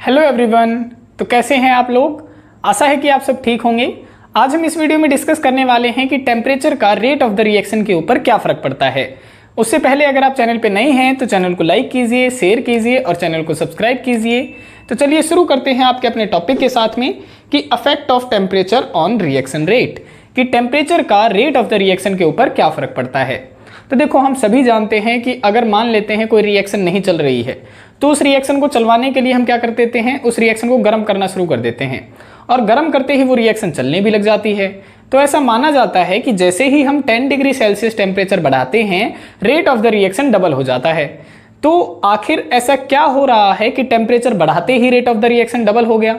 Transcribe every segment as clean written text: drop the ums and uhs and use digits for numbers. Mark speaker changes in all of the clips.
Speaker 1: Hello everyone. तो कैसे हैं आप लोग? आशा है कि आप सब ठीक होंगे। आज हम इस वीडियो में डिस्कस करने वाले हैं कि टेम्परेचर का रेट ऑफ द रिएक्शन के ऊपर क्या फ़र्क पड़ता है। उससे पहले अगर आप चैनल पे नए हैं तो चैनल को लाइक कीजिए, शेयर कीजिए और चैनल को सब्सक्राइब कीजिए। तो चलिए शुरू करते हैं आपके अपने टॉपिक के साथ में कि affect of temperature on reaction rate, कि टेम्परेचर का रेट ऑफ द रिएक्शन के ऊपर क्या फ़र्क पड़ता है। तो देखो, हम सभी जानते हैं कि अगर मान लेते हैं कोई रिएक्शन नहीं चल रही है तो उस रिएक्शन को चलवाने के लिए हम क्या कर देते हैं, उस रिएक्शन को गर्म करना शुरू कर देते हैं और गर्म करते ही वो रिएक्शन चलने भी लग जाती है। तो ऐसा माना जाता है कि जैसे ही हम 10 डिग्री सेल्सियस टेम्परेचर बढ़ाते हैं rate of the reaction double हो जाता है। तो आखिर ऐसा क्या हो रहा है कि टेम्परेचर बढ़ाते ही rate of the reaction double हो गया?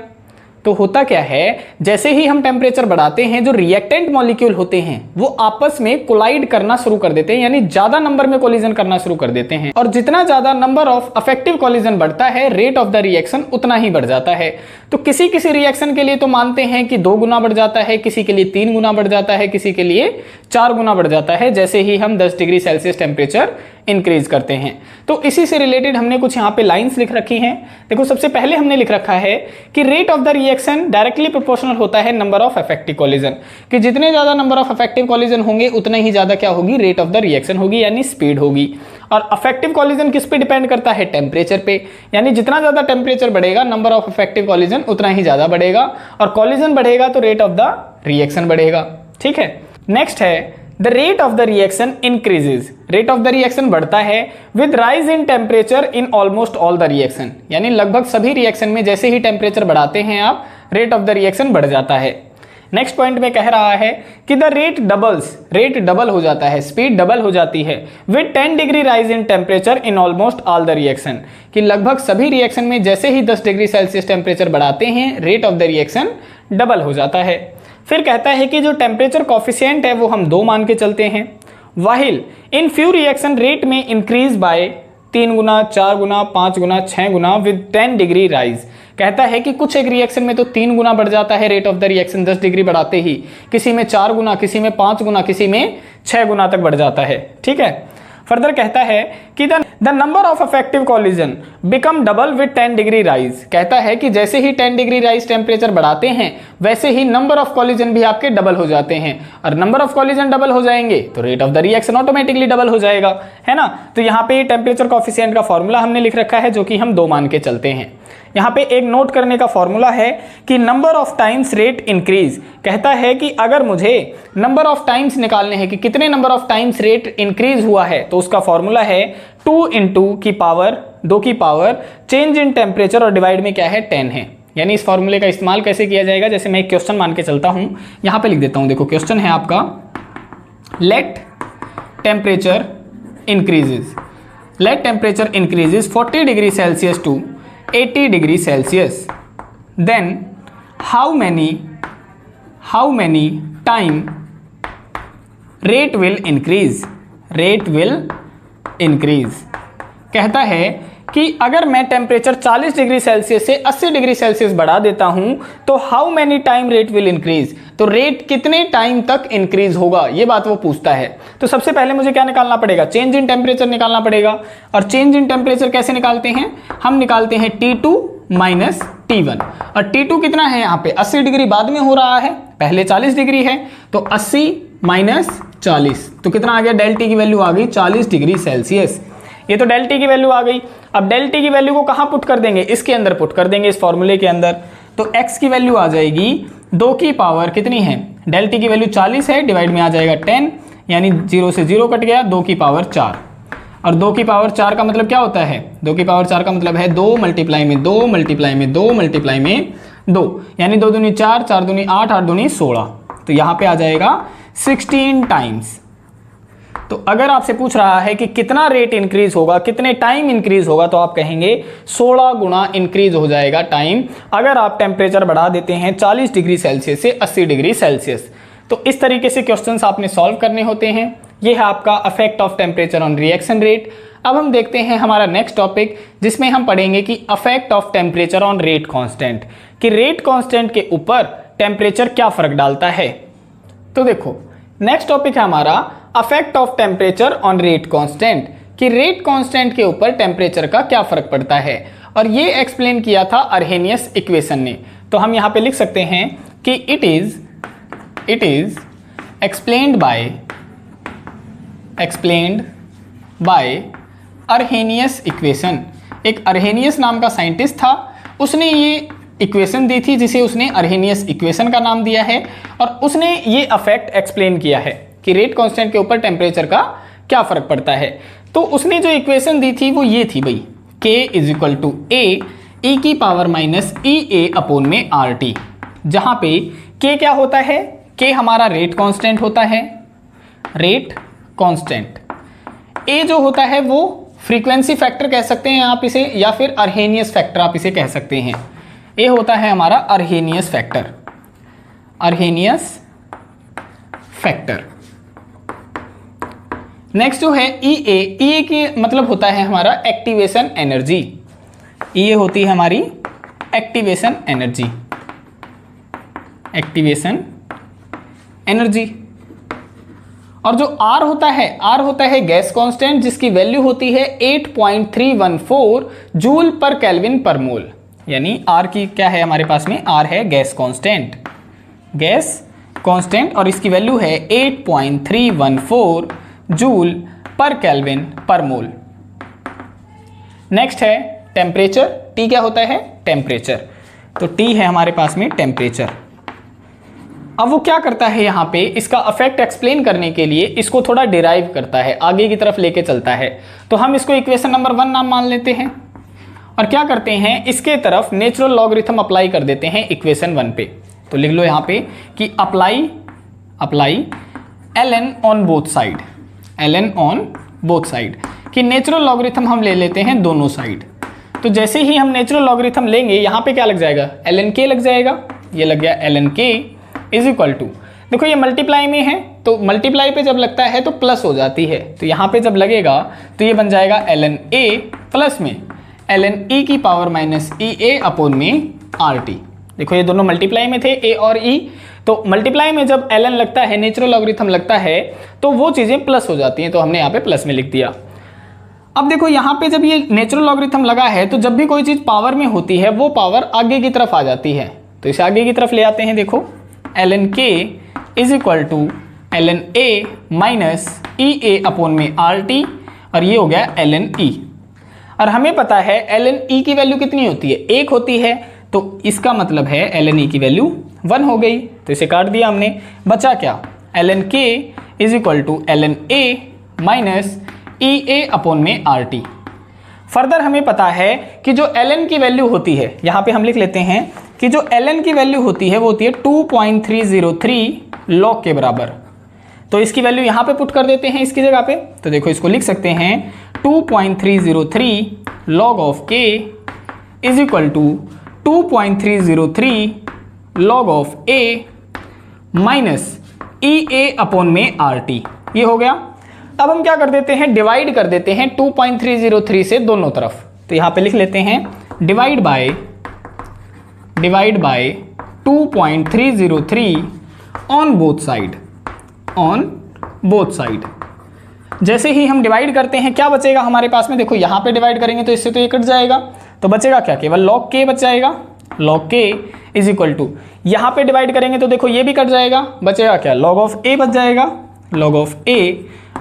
Speaker 1: तो होता क्या है, जैसे ही हम टेम्परेचर बढ़ाते हैं जो रिएक्टेंट मॉलिक्यूल होते हैं वो आपस में कोलाइड करना शुरू कर देते हैं, यानी ज्यादा नंबर में कोलिजन करना शुरू कर देते हैं। और जितना ज्यादा नंबर ऑफ अफेक्टिव कोलिजन बढ़ता है रेट ऑफ द रिएक्शन उतना ही बढ़ जाता है। तो किसी किसी रिएक्शन के लिए तो मानते हैं कि 2 गुना बढ़ जाता है, किसी के लिए 3 गुना बढ़ जाता है, किसी के लिए 4 गुना बढ़ जाता है जैसे ही हम 10 डिग्री सेल्सियस टेम्परेचर इंक्रीज करते हैं। तो इसी से रिलेटेड हमने कुछ यहाँ पे लाइंस लिख रखी हैं। देखो, सबसे पहले हमने लिख रखा है कि rate of the reaction directly proportional होता है नंबर ऑफ इफेक्टिव कोलिजन, कि जितने ज्यादा नंबर ऑफ इफेक्टिव कोलिजन होंगे उतने ही ज्यादा क्या होगी, रेट ऑफ द रिएक्शन होगी, यानी स्पीड होगी। और अफेक्टिव कोलिजन किस पे डिपेंड करता है, टेम्परेचर पे, यानी जितना ज्यादा टेम्परेचर बढ़ेगा नंबर ऑफ इफेक्टिव कोलिजन उतना ही ज्यादा बढ़ेगा और कोलिजन बढ़ेगा तो रेट ऑफ द रिएक्शन बढ़ेगा। ठीक है, नेक्स्ट है the rate of the reaction increases. Rate of the reaction बढ़ता है with rise in temperature in almost all the reaction, यानी लगभग सभी रिएक्शन में जैसे ही टेम्परेचर बढ़ाते हैं आप रेट ऑफ द रिएक्शन बढ़ जाता है। नेक्स्ट पॉइंट में कह रहा है कि the rate doubles, rate double हो जाता है, स्पीड डबल हो जाती है with 10 degree rise in temperature in almost all the reaction, कि लगभग सभी रिएक्शन में जैसे ही 10 डिग्री सेल्सियस टेम्परेचर बढ़ाते हैं rate of the reaction double हो जाता है। फिर कहता है कि जो टेम्परेचर कॉफिशिएंट है वो हम 2 मान के चलते हैं। वाहिल इन फ्यू रिएक्शन रेट में increase by 3 Guna, 4 Guna, 5 Guna, 6 Guna with 10 degree rise. कहता है कि कुछ एक रिएक्शन में तो 3 गुना बढ़ जाता है rate of the reaction 10 degree बढ़ाते ही, किसी में 4 गुना, किसी में 5 गुना, किसी में 6 गुना तक बढ़ जाता है। ठीक है, फर्दर कहता है कि the number of effective collision become double with 10 degree rise. कहता है कि जैसे ही 10 डिग्री राइज टेम्परेचर बढ़ाते हैं वैसे ही नंबर ऑफ कोलिजन भी आपके डबल हो जाते हैं, और नंबर ऑफ कोलिजन डबल हो जाएंगे तो rate of the reaction automatically double हो जाएगा, है ना। तो यहाँ पे टेम्परेचर कॉफिशिएंट का फॉर्मूला हमने लिख रखा है जो कि हम 2 मान के चलते हैं। यहाँ पे एक नोट करने का फॉर्मूला है कि number of times rate increase. कहता है कि अगर मुझे नंबर ऑफ टाइम्स निकालने हैं कि कितने number of times rate increase हुआ है, तो उसका फॉर्मूला है 2 इंटू की पावर 2 की पावर चेंज इन टेम्परेचर और डिवाइड में क्या है 10 है। यानी इस फॉर्मूले का इस्तेमाल कैसे किया जाएगा, जैसे मैं एक क्वेश्चन मान के चलता हूं, यहां पे लिख देता हूं। देखो, क्वेश्चन है आपका let temperature increases, let temperature increases 40 degree Celsius to 80 degree Celsius, then how many time rate will increase, rate will increase. कहता है कि अगर मैं टेम्परेचर 40 डिग्री सेल्सियस से 80 डिग्री सेल्सियस बढ़ा देता हूं तो how many time rate will increase, तो रेट कितने टाइम तक इंक्रीज होगा, ये बात वो पूछता है। तो सबसे पहले मुझे क्या निकालना पड़ेगा, चेंज इन टेम्परेचर निकालना पड़ेगा। और चेंज इन टेम्परेचर कैसे निकालते हैं, हम निकालते हैं T2 माइनस T1। और T2 कितना है, यहाँ पे 80 डिग्री बाद में हो रहा है, पहले 40 डिग्री है, तो 80 माइनस 40 तो कितना आ गया, डेल टी की वैल्यू आ गई 40 डिग्री सेल्सियस। ये तो डेल टी की वैल्यू आ गई। अब डेल टी की वैल्यू को कहां पुट कर देंगे, इसके अंदर पुट कर देंगे, इस फॉर्मूले के अंदर। तो x की वैल्यू आ जाएगी 2 की पावर कितनी है, डेल टी की वैल्यू 40 है, डिवाइड में आ जाएगा 10, यानी 0 से 0 कट गया, 2 की पावर 4। और 2 की पावर 4 का मतलब क्या होता है, 2 की पावर 4 का मतलब है 2 मल्टीप्लाई में 2 मल्टीप्लाई में 2 मल्टीप्लाई में 2, यानी 2 दूनी 4, 4 दूनी 8, 8 दूनी 16। तो यहाँ पे आ जाएगा 16 टाइम्स। तो अगर आपसे पूछ रहा है कि कितना रेट इंक्रीज होगा, कितने टाइम इंक्रीज होगा, तो आप कहेंगे 16 गुना इंक्रीज हो जाएगा टाइम, अगर आप टेम्परेचर बढ़ा देते हैं 40 डिग्री सेल्सियस से 80 डिग्री सेल्सियस। तो इस तरीके से क्वेश्चंस आपने सॉल्व करने होते हैं। यह है आपका affect of temperature on reaction rate. अब हम देखते हैं हमारा नेक्स्ट टॉपिक, जिसमें हम पढ़ेंगे कि affect of temperature on rate constant, कि रेट कांस्टेंट के ऊपर टेम्परेचर क्या फर्क डालता है। तो देखो, नेक्स्ट टॉपिक है हमारा affect of temperature on rate constant, कि रेट कांस्टेंट के ऊपर टेम्परेचर का क्या फर्क पड़ता है। और ये एक्सप्लेन किया था अर्हेनियस इक्वेशन ने। तो हम यहाँ पे लिख सकते हैं कि it is explained by Arrhenius equation. एक अर्हेनियस नाम का साइंटिस्ट था, उसने ये इक्वेशन दी थी जिसे उसने अर्हेनियस इक्वेशन का नाम दिया है, और उसने ये अफेक्ट एक्सप्लेन किया है कि रेट कांस्टेंट के ऊपर टेम्परेचर का क्या फर्क पड़ता है। तो उसने जो इक्वेशन दी थी वो ये थी भाई, K इज इक्वल टू ए ई की power minus E A upon में आर टी, जहाँ पे K क्या होता है, K हमारा रेट कांस्टेंट होता है, रेट कांस्टेंट। A जो होता है वो फ्रीक्वेंसी फैक्टर कह सकते हैं आप इसे, या फिर अर्हेनियस फैक्टर आप इसे कह सकते हैं। A होता है हमारा अर्हेनियस फैक्टर, अर्हेनियस फैक्टर। नेक्स्ट जो है EA की मतलब होता है हमारा एक्टिवेशन एनर्जी। EA होती है हमारी एक्टिवेशन एनर्जी, एक्टिवेशन एनर्जी। और जो R होता है गैस कांस्टेंट, जिसकी वैल्यू होती है 8.314 जूल पर केल्विन पर मोल। यानी R की क्या है हमारे पास में, R है गैस कांस्टेंट, गैस कांस्टेंट, और इसकी वैल्यू है 8.314 जूल पर केल्विन पर मोल। नेक्स्ट है टेम्परेचर। T क्या होता है, टेम्परेचर। तो T है हमारे पास में टेम्परेचर। अब वो क्या करता है यहाँ पे, इसका अफेक्ट एक्सप्लेन करने के लिए इसको थोड़ा डिराइव करता है, आगे की तरफ लेके चलता है। तो हम इसको इक्वेशन नंबर 1 नाम मान लेते हैं, और क्या करते हैं, इसके तरफ नेचुरल लॉगरिथम अप्लाई कर देते हैं इक्वेशन 1 पे। तो लिख लो यहाँ पे कि apply ln on both side, ln on both side, कि नेचुरल लॉगरिथम हम ले लेते हैं दोनों साइड। तो जैसे ही हम नेचुरल लॉगरिथम लेंगे, यहाँ पे क्या लग जाएगा, ln k लग जाएगा। ये लग गया ln k is equal to, देखो ये मल्टीप्लाई में है, तो मल्टीप्लाई पे जब लगता है तो प्लस हो जाती है, तो यहाँ पे जब लगेगा तो ये बन जाएगा ln a प्लस में ln e की power minus E A upon में आर टी। देखो ये दोनों मल्टीप्लाई में थे, a और e, तो मल्टीप्लाई में जब ln लगता है, नेचुरल लॉगरिथम लगता है, तो वो चीज़ें प्लस हो जाती हैं, तो हमने यहाँ पे प्लस में लिख दिया। अब देखो यहाँ पे जब ये नेचुरल लॉगरिथम लगा है, तो जब भी कोई चीज़ पावर में होती है वो पावर आगे की तरफ आ जाती है, तो इसे आगे की तरफ ले आते हैं। देखो ln k is equal to ln a minus E A upon में आर टी, और ये हो गया ln e। और हमें पता है ln e की वैल्यू कितनी होती है, 1 होती है, तो इसका मतलब है ln e की वैल्यू 1 हो गई, तो इसे काट दिया हमने। बचा क्या, ln k is equal to ln a minus E A upon में आर टी। फर्दर हमें पता है कि जो ln की वैल्यू होती है, यहाँ पे हम लिख लेते हैं कि जो ln की वैल्यू होती है वो होती है 2.303 लॉग के बराबर। तो इसकी वैल्यू यहाँ पे पुट कर देते हैं इसकी जगह पे, तो देखो इसको लिख सकते हैं 2.303 log of k is equal to 2.303 log of a minus E A upon में आर टी। ये हो गया। अब हम क्या कर देते हैं, डिवाइड कर देते हैं 2.303 से दोनों तरफ, तो यहाँ पे लिख लेते हैं divide by 2.303 on both side. जैसे ही हम डिवाइड करते हैं क्या बचेगा हमारे पास में, देखो यहाँ पे डिवाइड करेंगे तो इससे तो ये कट जाएगा, तो बचेगा क्या, केवल लॉग k बच जाएगा। Log k is equal to, यहाँ पे डिवाइड करेंगे तो देखो ये भी कट जाएगा, बचेगा क्या, लॉग ऑफ a बच जाएगा, log of a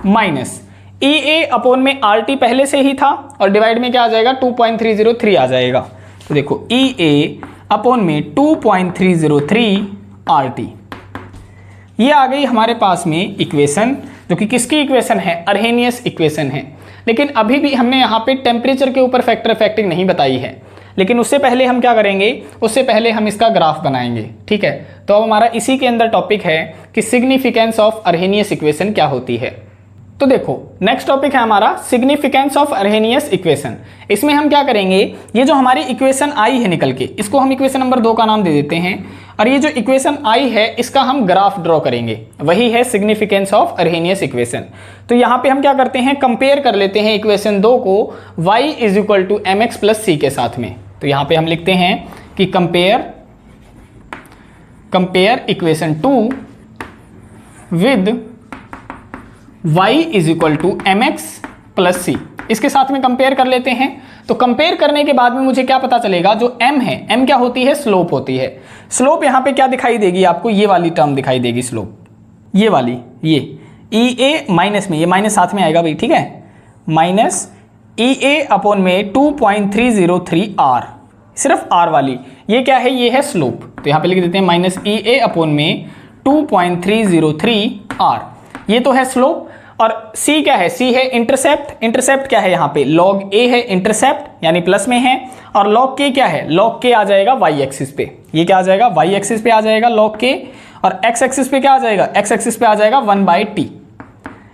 Speaker 1: minus E A upon में आर टी पहले से ही था, और डिवाइड में क्या आ जाएगा 2.303 आ जाएगा। तो देखो ई ए अपोन में 2.303 आर टी, ये आ गई हमारे पास में इक्वेशन, जो कि किसकी इक्वेशन है, अर्हेनियस इक्वेशन है। लेकिन अभी भी हमने यहाँ पे टेम्परेचर के ऊपर फैक्टर इफेक्टिंग नहीं बताई है, लेकिन उससे पहले हम क्या करेंगे, उससे पहले हम इसका ग्राफ बनाएंगे, ठीक है। तो अब हमारा इसी के अंदर टॉपिक है कि सिग्निफिकेंस ऑफ अर्हेनियस इक्वेशन क्या होती है। तो देखो नेक्स्ट टॉपिक है हमारा सिग्निफिकेंस ऑफ अर्हेनियस इक्वेशन। इसमें हम क्या करेंगे, ये जो हमारी इक्वेशन आई है निकल के, इसको हम इक्वेशन नंबर 2 का नाम दे देते हैं, और ये जो इक्वेशन आई है इसका हम ग्राफ ड्रॉ करेंगे, वही है सिग्निफिकेंस ऑफ अर्हेनियस इक्वेशन। तो यहाँ पे हम क्या करते हैं, कंपेयर कर लेते हैं इक्वेशन 2 को y is equal to m x plus c के साथ में। तो यहाँ पे हम लिखते हैं कि compare equation 2 with y is equal to m x plus c. इसके साथ में कंपेयर कर लेते हैं। तो कंपेयर करने के बाद में मुझे क्या पता चलेगा, जो m है, m क्या होती है, स्लोप होती है। स्लोप यहाँ पे क्या दिखाई देगी आपको, ये वाली टर्म दिखाई देगी स्लोप, ये वाली, ये EA माइनस में, ये माइनस साथ में आएगा भाई, ठीक है, माइनस EA अपॉन में 2.303 R, सिर्फ R वाली, ये क्या है, ये है स्लोप। तो यहाँ पे लिख देते हैं माइनस EA अपॉन में 2.303 R, ये तो है स्लोप। और C क्या है, C है इंटरसेप्ट। इंटरसेप्ट क्या है यहाँ पे, log A है इंटरसेप्ट, यानी प्लस में है। और log K क्या है, log K आ जाएगा y एक्सिस पे, ये क्या आ जाएगा, y एक्सिस पे आ जाएगा log K। और x एक्सिस पे क्या आ जाएगा, x एक्सिस पे आ जाएगा 1/t,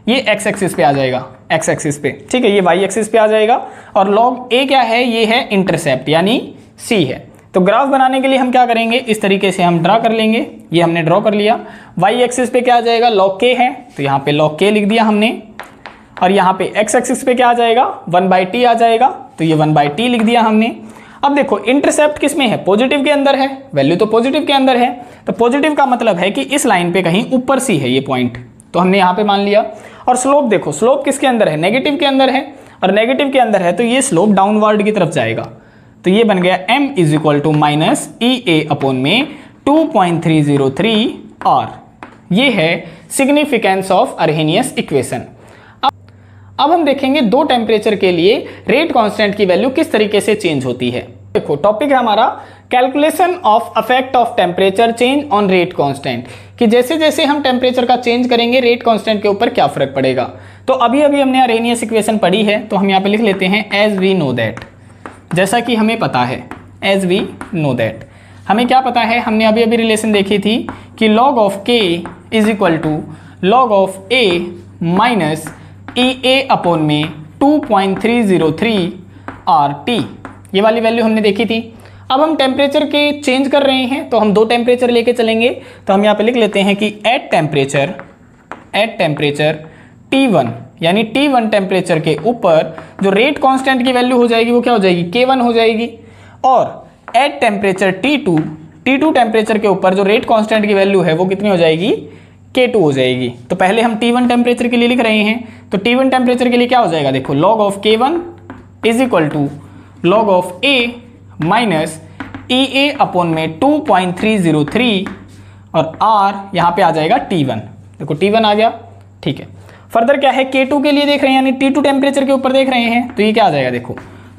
Speaker 1: ये x एक्सिस पे आ जाएगा, x एक्सिस पे, ठीक है, ये y एक्सिस पे आ जाएगा। और log A क्या है, ये है इंटरसेप्ट यानी C है। तो ग्राफ बनाने के लिए हम क्या करेंगे, इस तरीके से हम ड्रा कर लेंगे, ये हमने ड्रॉ कर लिया। y एक्सिस पे क्या आ जाएगा, log K है, तो यहाँ पे log K लिख दिया हमने। और यहाँ पे x एक्सिस पे क्या आ जाएगा, 1/t आ जाएगा, तो ये 1/t लिख दिया हमने। अब देखो इंटरसेप्ट किस में है, पॉजिटिव के अंदर है, वैल्यू तो पॉजिटिव के अंदर है, तो पॉजिटिव का मतलब है कि इस लाइन पे कहीं ऊपर सी है ये पॉइंट, तो हमने यहाँ पे मान लिया। और स्लोप देखो, स्लोप किसके अंदर है, नेगेटिव के अंदर है, और नेगेटिव के अंदर है तो ये स्लोप डाउनवर्ड की तरफ जाएगा। तो ये बन गया m is equal to minus EA upon में 2.303 R, ये है सिग्निफिकेंस ऑफ अर्हेनियस इक्वेशन। अब हम देखेंगे दो टेम्परेचर के लिए रेट कांस्टेंट की वैल्यू किस तरीके से चेंज होती है। देखो टॉपिक है हमारा calculation of affect of temperature change on rate constant, कि जैसे जैसे हम टेम्परेचर का चेंज करेंगे रेट कांस्टेंट के ऊपर क्या फर्क पड़ेगा। तो अभी अभी हमने अर्हेनियस इक्वेशन पढ़ी है, तो हम यहाँ पे लिख लेते हैं एज वी नो दैट, जैसा कि हमें पता है, एज वी नो दैट, हमें क्या पता है, हमने अभी अभी रिलेशन देखी थी कि log of k is equal to log of a minus EA upon में 2.303 RT, ये वाली वैल्यू हमने देखी थी। अब हम टेम्परेचर के चेंज कर रहे हैं, तो हम दो टेम्परेचर लेके चलेंगे। तो हम यहाँ पे लिख लेते हैं कि एट टेम्परेचर T1, यानी T1 टेम्परेचर के ऊपर जो रेट कांस्टेंट की वैल्यू हो जाएगी वो क्या हो जाएगी, K1 हो जाएगी। और एट टेम्परेचर T2 टेम्परेचर के ऊपर जो रेट कांस्टेंट की वैल्यू है वो कितनी हो जाएगी, K2 हो जाएगी। तो पहले हम T1 टेम्परेचर के लिए लिख रहे हैं, तो T1 टेम्परेचर के लिए क्या हो जाएगा, देखो log of K1 is equal to log of A minus EA upon में 2.303 और R यहाँ पे आ जाएगा T1, देखो T1 आ गया, ठीक है। फर्दर क्या है, K2 के लिए देख रहे हैं, यानी T2 टेम्परेचर के ऊपर देख रहे हैं, तो ये क्या आ जाएगा, देखो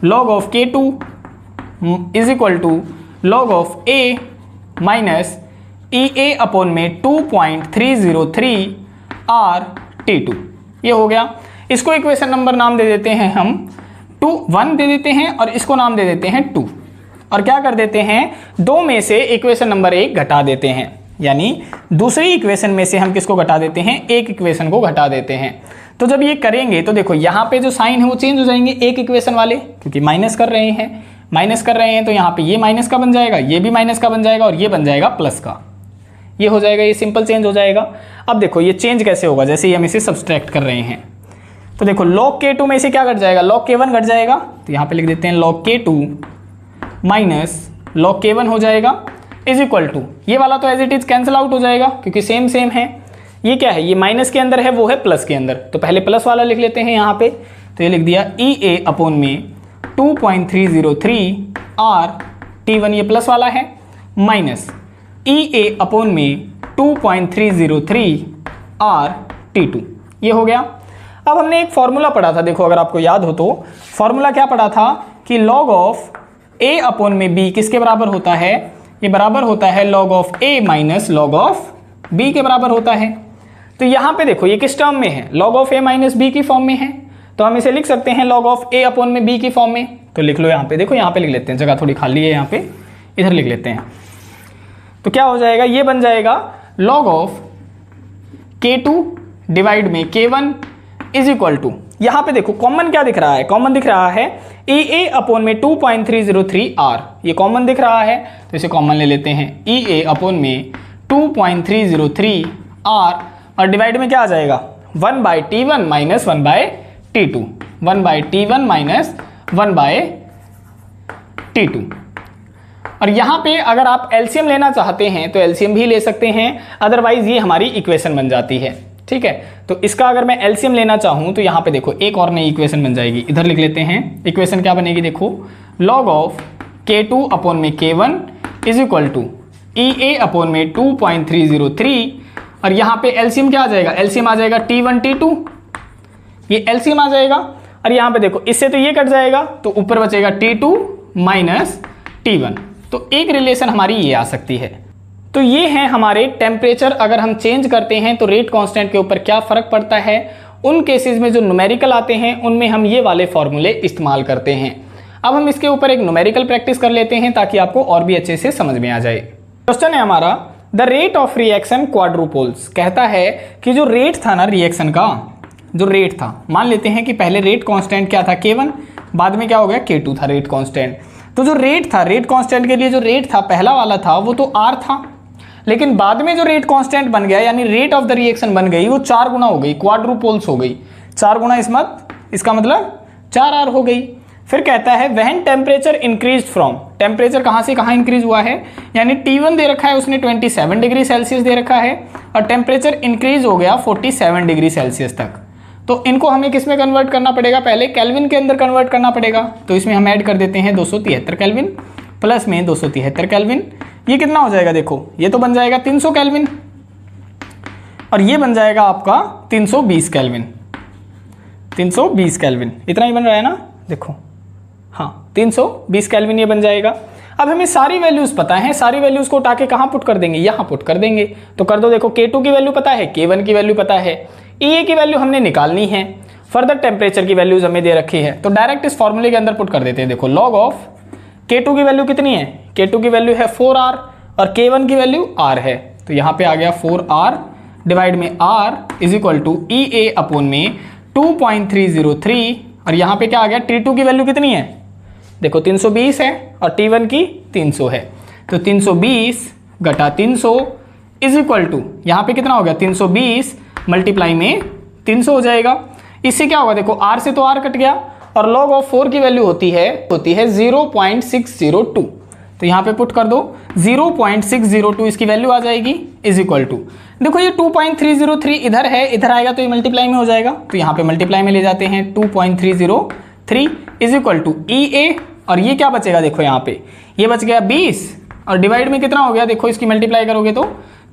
Speaker 1: log of K2 is equal to log of A minus EA upon में 2.303 RT2, ये हो गया। इसको इक्वेशन नंबर नाम दे देते हैं हम 1 दे देते हैं, और इसको नाम दे देते हैं 2, और क्या कर देते हैं, दो में से इक्वेशन नंबर 1 घटा देते हैं, यानी दूसरी इक्वेशन में से हम किसको घटा देते हैं, एक इक्वेशन को घटा देते हैं। तो जब ये करेंगे तो देखो यहाँ पे जो साइन है वो चेंज हो जाएंगे एक इक्वेशन वाले, क्योंकि माइनस कर रहे हैं, तो यहाँ पे ये माइनस का बन जाएगा, ये भी माइनस का बन जाएगा, और ये बन जाएगा प्लस का, ये हो जाएगा, ये सिंपल चेंज हो जाएगा। अब देखो ये चेंज कैसे होगा, जैसे ही हम इसे सब्सट्रैक्ट कर रहे हैं, तो देखो log K2 में से क्या घट जाएगा, log K1 घट जाएगा, तो यहाँ पे लिख देते हैं log K2 minus log K1 हो जाएगा इज इक्वल टू, ये वाला तो as it is cancel out हो जाएगा क्योंकि सेम है। ये क्या है, ये माइनस के अंदर है, वो है प्लस के अंदर, तो पहले प्लस वाला लिख लेते हैं यहाँ पे, तो ये लिख दिया EA अपॉन में 2.303 RT1, ये प्लस वाला है, माइनस EA अपॉन में 2.303 RT2, ये हो गया। अब हमने एक फॉर्मूला पढ़ा था, देखो अगर आपको याद हो तो, फॉर्मूला क्या पढ़ा था कि log ऑफ A अपॉन में B किसके बराबर होता है, ये बराबर होता है log of A minus log of B के बराबर होता है। तो यहाँ पे देखो ये किस टर्म में है, log of A minus B की फॉर्म में है, तो हम इसे लिख सकते हैं log ऑफ A अपॉन में B की फॉर्म में। तो लिख लो यहाँ पे, देखो यहाँ पे लिख लेते हैं, जगह थोड़ी खाली है यहाँ पे, इधर लिख लेते हैं। तो क्या हो जाएगा, ये बन जाएगा log ऑफ K2 डिवाइड में K1 इज इक्वल टू, यहाँ पे देखो कॉमन क्या दिख रहा है, कॉमन दिख रहा है EA अपॉन में 2.303 R, ये कॉमन दिख रहा है, तो इसे कॉमन ले लेते हैं, EA अपॉन में 2.303 R, और डिवाइड में क्या आ जाएगा, 1/T1 minus 1/T2, 1/T1 minus 1/T2। और यहाँ पे अगर आप एलसीएम लेना चाहते हैं तो एलसीएम भी ले सकते हैं, अदरवाइज ये हमारी इक्वेशन बन जाती है, ठीक है। तो इसका अगर मैं एलसीएम लेना चाहूं तो यहाँ पे देखो एक और नई इक्वेशन बन जाएगी, इधर लिख लेते हैं। इक्वेशन क्या बनेगी देखो, log ऑफ K2 अपॉन में K1 is equal to EA upon में 2.303 और यहाँ पे एलसीएम क्या आ जाएगा, एलसीएम आ जाएगा T1 T2, ये एलसीएम आ जाएगा। और यहाँ पे देखो इससे तो ये कट जाएगा तो ऊपर बचेगा T2 माइनस T1। तो एक रिलेशन हमारी ये आ सकती है। तो ये है हमारे टेम्परेचर अगर हम चेंज करते हैं तो रेट कांस्टेंट के ऊपर क्या फर्क पड़ता है। उन केसेस में जो न्यूमेरिकल आते हैं उनमें हम ये वाले फॉर्मूले इस्तेमाल करते हैं। अब हम इसके ऊपर एक न्यूमेरिकल प्रैक्टिस कर लेते हैं ताकि आपको और भी अच्छे से समझ में आ जाए। क्वेश्चन है हमारा, द रेट ऑफ रिएक्शन क्वाड्रुपोल्स। कहता है कि जो रेट था ना रिएक्शन का, जो रेट था, मान लेते हैं कि पहले रेट कांस्टेंट क्या था K1, बाद में क्या हो गया K2 था रेट कांस्टेंट। तो जो रेट था, रेट कांस्टेंट के लिए जो रेट था पहला वाला था वो तो R था, लेकिन बाद में जो रेट कांस्टेंट बन गया यानी रेट ऑफ द रिएक्शन बन गई वो 4 गुना हो गई, क्वाड्रुपोल्स हो गई। 4 गुना इसका मतलब 4R हो गई। फिर कहता है when temperature increase from, temperature कहाँ से कहाँ इंक्रीज हुआ है, यानी T1 दे रखा है उसने 27 डिग्री सेल्सियस दे रखा है और टेम्परेचर इंक्रीज हो गया 47 डिग्री सेल्सियस तक। तो इनको हमें किस में कन्वर्ट करना पड़ेगा, पहले केल्विन के अंदर कन्वर्ट करना पड़ेगा। तो इसमें हम ऐड कर देते हैं 273 केल्विन प्लस में 273 केल्विन, ये कितना हो जाएगा देखो, ये तो बन जाएगा 300 केल्विन और ये बन जाएगा आपका 320 केल्विन। 320 केल्विन इतना ही बन रहा है ना, देखो हाँ 320 केल्विन ये बन जाएगा। अब हमें सारी वैल्यूज पता है, सारी वैल्यूज को उठा के कहाँ पुट कर देंगे, यहाँ पुट कर देंगे। तो कर दो, देखो K2 की वैल्यू पता है, K1 की वैल्यू पता है, EA की वैल्यू हमने निकालनी है, फर्दर टेम्परेचर की वैल्यूज हमें दे रखी है। तो डायरेक्ट इस फॉर्मूले के अंदर पुट कर देते हैं। देखो log ऑफ K2 की वैल्यू कितनी है, K2 की वैल्यू है 4R और K1 की वैल्यू R है। तो यहाँ पे आ गया 4R डिवाइड में R is equal to EA upon में 2.303 और यहाँ पे क्या आ गया, T2 की वैल्यू कितनी है देखो 320 है और T1 की 300 है। तो 320 घटा 300 इज इक्वल टू यहाँ पे कितना हो गया, 320 मल्टीप्लाई में 300 हो जाएगा। इससे क्या होगा देखो, R से तो R कट गया और log ऑफ 4 की वैल्यू होती है 0.602। तो यहाँ पे पुट कर दो 0.602 इसकी वैल्यू आ जाएगी इज इक्वल टू, देखो ये 2.303 इधर है, इधर आएगा तो ये मल्टीप्लाई में हो जाएगा। तो यहाँ पे मल्टीप्लाई में ले जाते हैं 2.303 इज इक्वल टू EA और ये क्या बचेगा देखो, यहाँ पे ये बच गया 20 और डिवाइड में कितना हो गया देखो, इसकी मल्टीप्लाई करोगे तो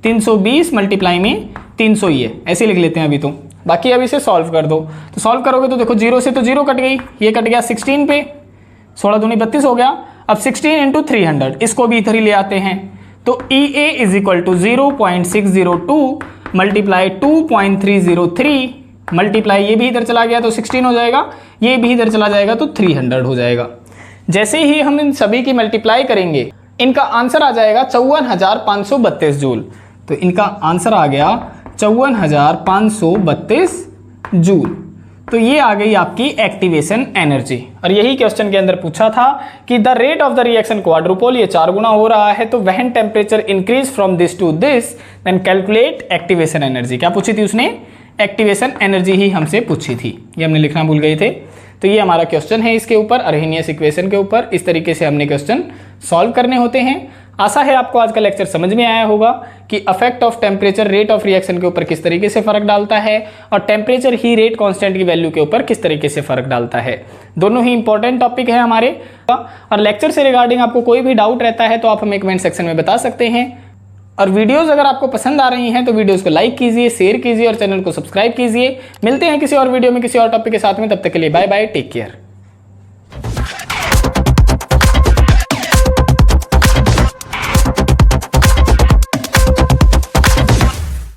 Speaker 1: 320 मल्टीप्लाई में 300 ही है, ऐसे लिख लेते हैं अभी। तो बाकी अब इसे सॉल्व कर दो, तो सॉल्व करोगे तो देखो 0 से तो 0 कट गई, ये कट गया 16 पे, 16 दूनी 32 हो गया। अब 16 इंटू 300 इसको भी इधर ही ले आते हैं। तो EA is equal to 0.602 multiply 2.303 multiply ये भी इधर चला गया तो 16 हो जाएगा, ये भी इधर चला जाएगा तो 300 हो जाएगा। जैसे ही हम इन सभी की मल्टीप्लाई करेंगे इनका आंसर आ जाएगा 54,532 जूल। तो इनका आंसर आ गया 54,532 जूल। तो ये आ गई आपकी एक्टिवेशन एनर्जी। और यही क्वेश्चन के अंदर पूछा था कि the rate of the reaction quadruple, ये 4 गुना हो रहा है, तो when temperature increase from this to this then calculate activation energy. क्या पूछी थी उसने, एक्टिवेशन एनर्जी ही हमसे पूछी थी, ये हमने लिखना भूल गए थे। तो ये हमारा क्वेश्चन है इसके ऊपर, अर्हेनियस इक्वेशन के ऊपर। इस तरीके से हमने क्वेश्चन सॉल्व करने होते हैं। आशा है आपको आज का लेक्चर समझ में आया होगा कि affect of temperature rate of reaction के ऊपर किस तरीके से फर्क डालता है और टेम्परेचर ही रेट कांस्टेंट की वैल्यू के ऊपर किस तरीके से फर्क डालता है। दोनों ही इंपॉर्टेंट टॉपिक है हमारे। और लेक्चर से रिगार्डिंग आपको कोई भी डाउट रहता है तो आप हमें कमेंट सेक्शन में बता सकते हैं। और वीडियोस अगर आपको पसंद आ रही हैं तो वीडियोस को लाइक कीजिए, शेयर कीजिए और चैनल को सब्सक्राइब कीजिए। मिलते हैं किसी और वीडियो में किसी और टॉपिक के साथ में, तब तक के लिए बाय बाय, टेक केयर।